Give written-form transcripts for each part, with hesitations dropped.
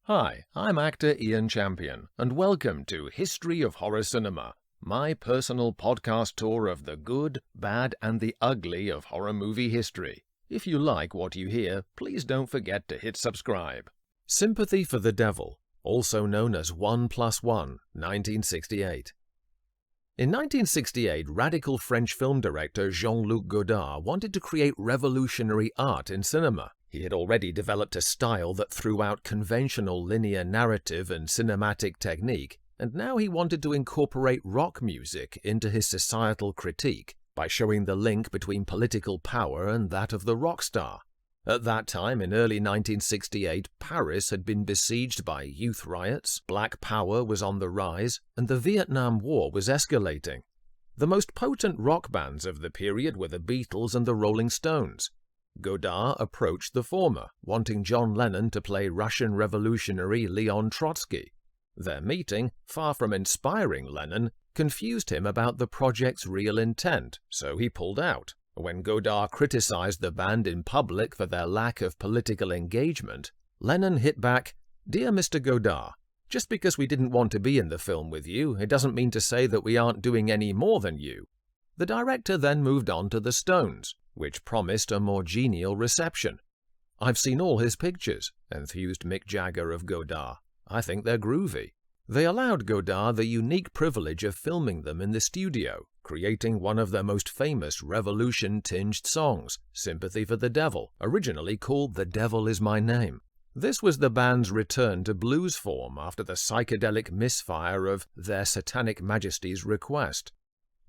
Hi, I'm actor Ian Champion, and welcome to History of Horror Cinema, my personal podcast tour of the good, bad, and the ugly of horror movie history. If you like what you hear, please don't forget to hit subscribe. Sympathy for the Devil, also known as 1+1, 1968. In 1968, radical French film director Jean-Luc Godard wanted to create revolutionary art in cinema. He had already developed a style that threw out conventional linear narrative and cinematic technique, and now he wanted to incorporate rock music into his societal critique by showing the link between political power and that of the rock star. At that time, in early 1968, Paris had been besieged by youth riots, black power was on the rise, and the Vietnam War was escalating. The most potent rock bands of the period were the Beatles and the Rolling Stones. Godard approached the former, wanting John Lennon to play Russian revolutionary Leon Trotsky. Their meeting, far from inspiring Lennon, confused him about the project's real intent, so he pulled out. When Godard criticized the band in public for their lack of political engagement, Lennon hit back, "Dear Mr. Godard, just because we didn't want to be in the film with you, it doesn't mean to say that we aren't doing any more than you." The director then moved on to the Stones, which promised a more genial reception. "I've seen all his pictures," enthused Mick Jagger of Godard. "I think they're groovy." They allowed Godard the unique privilege of filming them in the studio, creating one of their most famous revolution-tinged songs, Sympathy for the Devil, originally called The Devil Is My Name. This was the band's return to blues form after the psychedelic misfire of Their Satanic Majesty's Request.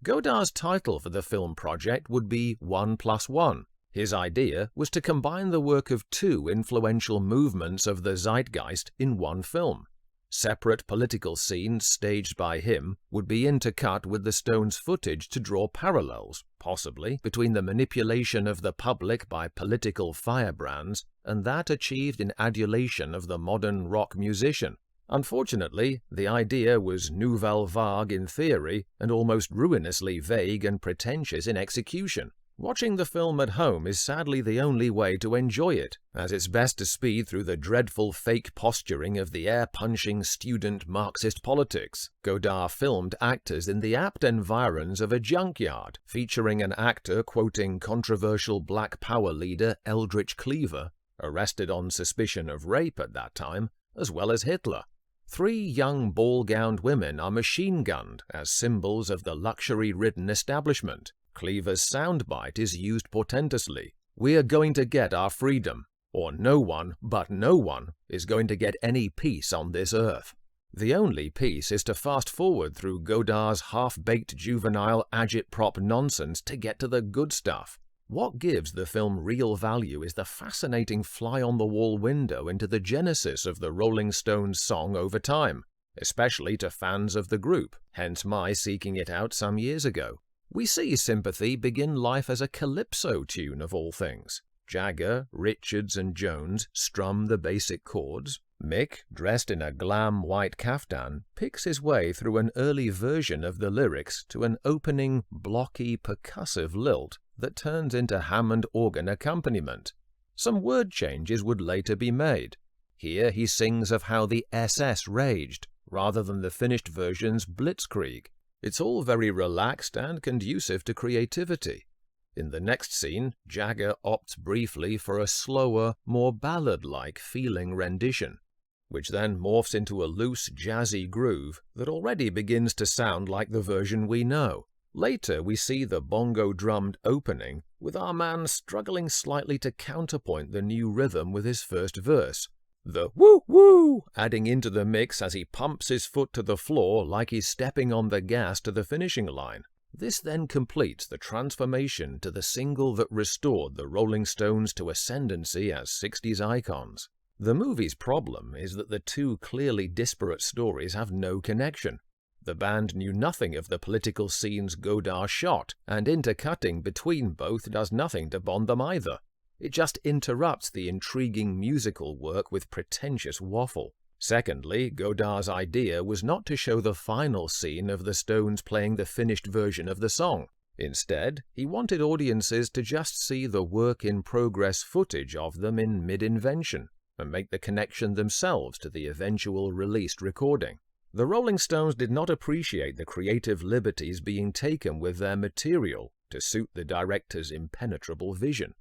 Godard's title for the film project would be 1+1. His idea was to combine the work of two influential movements of the zeitgeist in one film. Separate political scenes staged by him would be intercut with the Stones' footage to draw parallels, possibly, between the manipulation of the public by political firebrands and that achieved in adulation of the modern rock musician. Unfortunately, the idea was nouvelle vague in theory and almost ruinously vague and pretentious in execution. Watching the film at home is sadly the only way to enjoy it, as it's best to speed through the dreadful fake posturing of the air-punching student Marxist politics. Godard filmed actors in the apt environs of a junkyard, featuring an actor quoting controversial Black Power leader Eldridge Cleaver, arrested on suspicion of rape at that time, as well as Hitler. 3 young ball-gowned women are machine-gunned as symbols of the luxury-ridden establishment. Cleaver's soundbite is used portentously. "We're going to get our freedom," or "No one, but no one, is going to get any peace on this earth." The only peace is to fast-forward through Godard's half-baked juvenile agitprop nonsense to get to the good stuff. What gives the film real value is the fascinating fly-on-the-wall window into the genesis of the Rolling Stones song over time, especially to fans of the group, hence my seeking it out some years ago. We see Sympathy begin life as a calypso tune of all things. Jagger, Richards, and Jones strum the basic chords. Mick, dressed in a glam white kaftan, picks his way through an early version of the lyrics to an opening, blocky, percussive lilt that turns into Hammond organ accompaniment. Some word changes would later be made. Here he sings of how the SS raged, rather than the finished version's blitzkrieg. It's all very relaxed and conducive to creativity. In the next scene, Jagger opts briefly for a slower, more ballad-like feeling rendition, which then morphs into a loose, jazzy groove that already begins to sound like the version we know. Later, we see the bongo-drummed opening, with our man struggling slightly to counterpoint the new rhythm with his first verse. The woo-woo adding into the mix as he pumps his foot to the floor like he's stepping on the gas to the finishing line. This then completes the transformation to the single that restored the Rolling Stones to ascendancy as 60s icons. The movie's problem is that the two clearly disparate stories have no connection. The band knew nothing of the political scenes Godard shot, and intercutting between both does nothing to bond them either. It just interrupts the intriguing musical work with pretentious waffle. Secondly, Godard's idea was not to show the final scene of the Stones playing the finished version of the song. Instead, he wanted audiences to just see the work-in-progress footage of them in mid-invention. and make the connection themselves to the eventual released recording. The Rolling Stones did not appreciate the creative liberties being taken with their material to suit the director's impenetrable vision.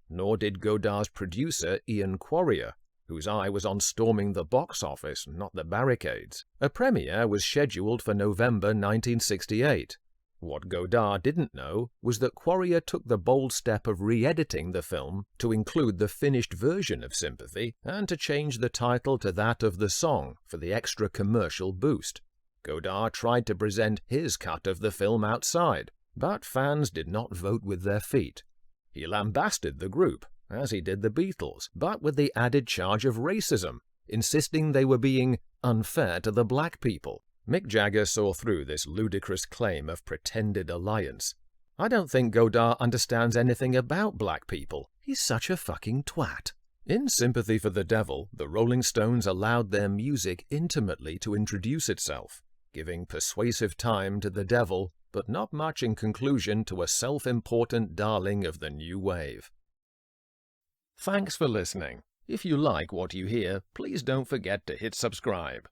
Nor did Godard's producer Ian Quarrier, whose eye was on storming the box office, not the barricades. A premiere was scheduled for November 1968. What Godard didn't know was that Quarrier took the bold step of re-editing the film to include the finished version of Sympathy and to change the title to that of the song for the extra commercial boost. Godard tried to present his cut of the film outside, but fans did not vote with their feet. He lambasted the group, as he did the Beatles, but with the added charge of racism, insisting they were being unfair to the black people. Mick Jagger saw through this ludicrous claim of pretended alliance. "I don't think Godard understands anything about black people. He's such a fucking twat." In Sympathy for the Devil, the Rolling Stones allowed their music intimately to introduce itself, giving persuasive time to the devil, but not much in conclusion to a self-important darling of the new wave. Thanks for listening. If you like what you hear, please don't forget to hit subscribe.